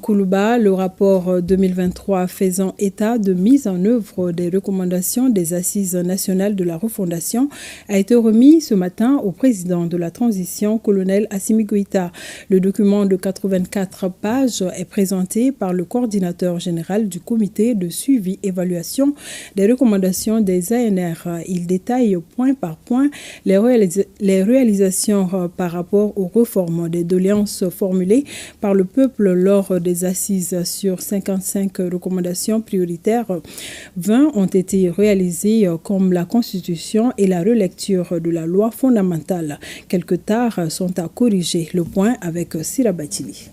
Koulouba, le rapport 2023 faisant état de mise en œuvre des recommandations des Assises nationales de la refondation a été remis ce matin au président de la transition, colonel Assimi Goïta. Le document de 84 pages est présenté par le coordinateur général du comité de suivi-évaluation des recommandations des ANR. Il détaille point par point les réalisations par rapport aux réformes des doléances formulées par le peuple lors des assises. Sur 55 recommandations prioritaires, 20 ont été réalisées comme la Constitution et la relecture de la loi fondamentale. Quelques tares sont à corriger. Le point avec Sira Batili.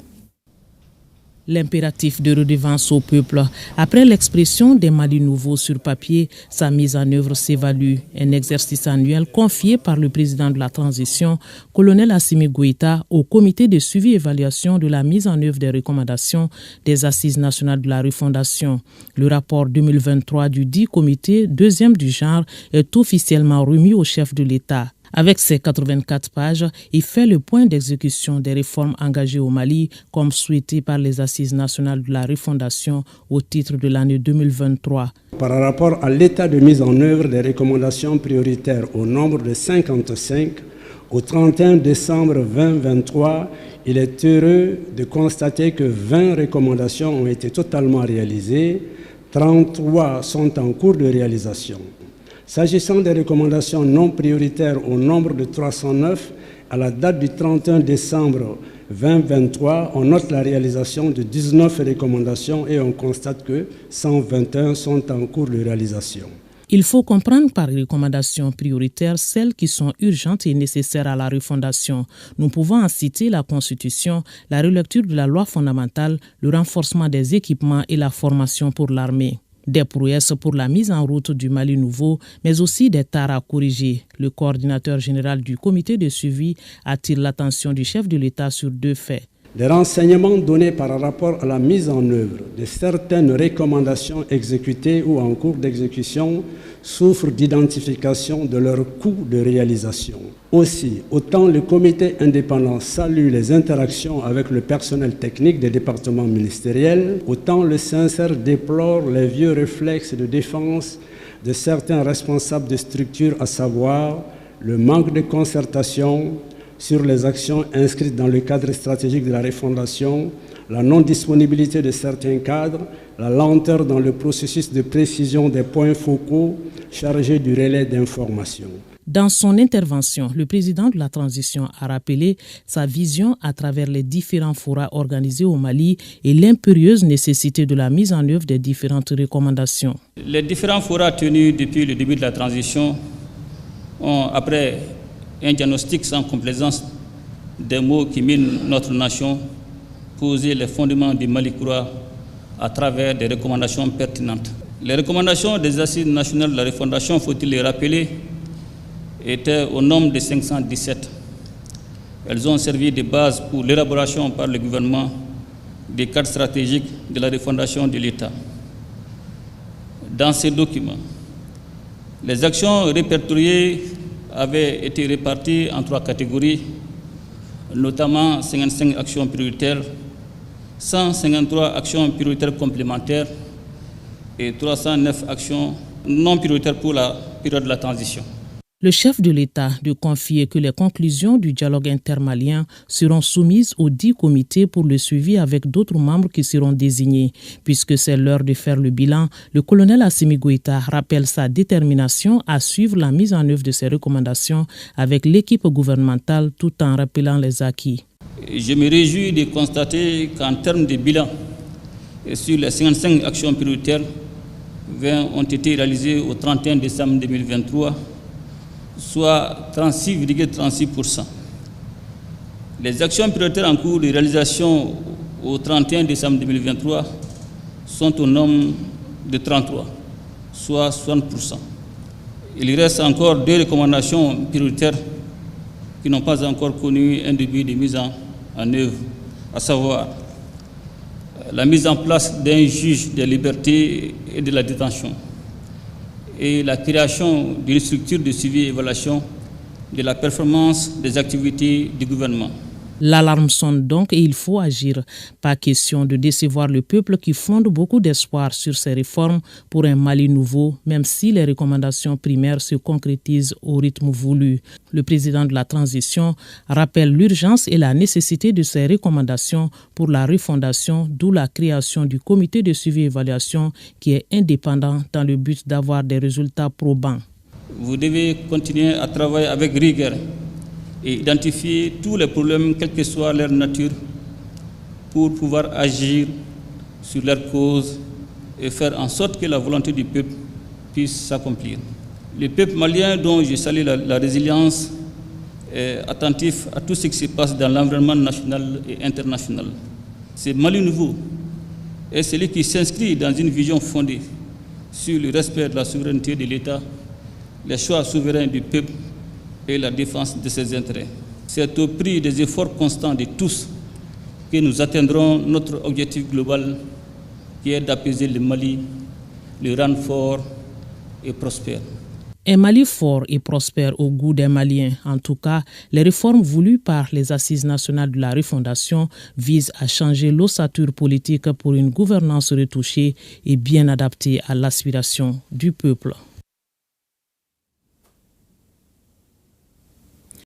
L'impératif de redevance au peuple. Après l'expression des Mali nouveaux sur papier, sa mise en œuvre s'évalue. Un exercice annuel confié par le président de la transition, colonel Assimi Goïta, au comité de suivi-évaluation de la mise en œuvre des recommandations des Assises nationales de la refondation. Le rapport 2023 du dit comité, deuxième du genre, est officiellement remis au chef de l'État. Avec ses 84 pages, il fait le point d'exécution des réformes engagées au Mali, comme souhaité par les Assises nationales de la refondation au titre de l'année 2023. Par rapport à l'état de mise en œuvre des recommandations prioritaires au nombre de 55, au 31 décembre 2023, il est heureux de constater que 20 recommandations ont été totalement réalisées, 33 sont en cours de réalisation. S'agissant des recommandations non prioritaires au nombre de 309, à la date du 31 décembre 2023, on note la réalisation de 19 recommandations et on constate que 121 sont en cours de réalisation. Il faut comprendre par recommandations prioritaires celles qui sont urgentes et nécessaires à la refondation. Nous pouvons en citer la Constitution, la relecture de la loi fondamentale, le renforcement des équipements et la formation pour l'armée. Des prouesses pour la mise en route du Mali nouveau, mais aussi des tares à corriger. Le coordinateur général du comité de suivi attire l'attention du chef de l'État sur deux faits. Les renseignements donnés par rapport à la mise en œuvre de certaines recommandations exécutées ou en cours d'exécution souffrent d'identification de leur coût de réalisation. Aussi, autant le comité indépendant salue les interactions avec le personnel technique des départements ministériels, autant le CNCR déplore les vieux réflexes de défense de certains responsables de structures, à savoir le manque de concertation sur les actions inscrites dans le cadre stratégique de la refondation, la non-disponibilité de certains cadres, la lenteur dans le processus de précision des points focaux chargés du relais d'information. Dans son intervention, le président de la transition a rappelé sa vision à travers les différents forats organisés au Mali et l'impérieuse nécessité de la mise en œuvre des différentes recommandations. Les différents forats tenus depuis le début de la transition ont, après un diagnostic sans complaisance des maux qui minent notre nation, poser les fondements du Mali-Croix à travers des recommandations pertinentes. Les recommandations des Assises nationales de la refondation, faut-il les rappeler, étaient au nombre de 517. Elles ont servi de base pour l'élaboration par le gouvernement des cadres stratégiques de la refondation de l'État. Dans ces documents, les actions répertoriées avaient été réparties en 3 catégories, notamment 55 actions prioritaires, 153 actions prioritaires complémentaires et 309 actions non prioritaires pour la période de la transition. Le chef de l'État de confier que les conclusions du dialogue intermalien seront soumises au dit comité pour le suivi avec d'autres membres qui seront désignés. Puisque c'est l'heure de faire le bilan, le colonel Assimi Goïta rappelle sa détermination à suivre la mise en œuvre de ces recommandations avec l'équipe gouvernementale tout en rappelant les acquis. Je me réjouis de constater qu'en termes de bilan, sur les 55 actions prioritaires, 20 ont été réalisées au 31 décembre 2023, soit 36,36%. Les actions prioritaires en cours de réalisation au 31 décembre 2023 sont au nombre de 33, soit 60%. Il reste encore 2 recommandations prioritaires qui n'ont pas encore connu un début de mise en œuvre, à savoir la mise en place d'un juge des libertés et de la détention, et la création d'une structure de suivi et évaluation de la performance des activités du gouvernement. L'alarme sonne donc et il faut agir. Pas question de décevoir le peuple qui fonde beaucoup d'espoir sur ces réformes pour un Mali nouveau, même si les recommandations primaires se concrétisent au rythme voulu. Le président de la transition rappelle l'urgence et la nécessité de ces recommandations pour la refondation, d'où la création du comité de suivi et évaluation qui est indépendant dans le but d'avoir des résultats probants. Vous devez continuer à travailler avec rigueur et identifier tous les problèmes, quelle que soit leur nature, pour pouvoir agir sur leurs causes et faire en sorte que la volonté du peuple puisse s'accomplir. Le peuple malien, dont je salue la résilience, est attentif à tout ce qui se passe dans l'environnement national et international. Ce Mali nouveau est celui qui s'inscrit dans une vision fondée sur le respect de la souveraineté de l'État, les choix souverains du peuple et la défense de ses intérêts. C'est au prix des efforts constants de tous que nous atteindrons notre objectif global qui est d'apaiser le Mali, le rendre fort et prospère. Un Mali fort et prospère au goût des Maliens. En tout cas, les réformes voulues par les Assises nationales de la refondation visent à changer l'ossature politique pour une gouvernance retouchée et bien adaptée à l'aspiration du peuple.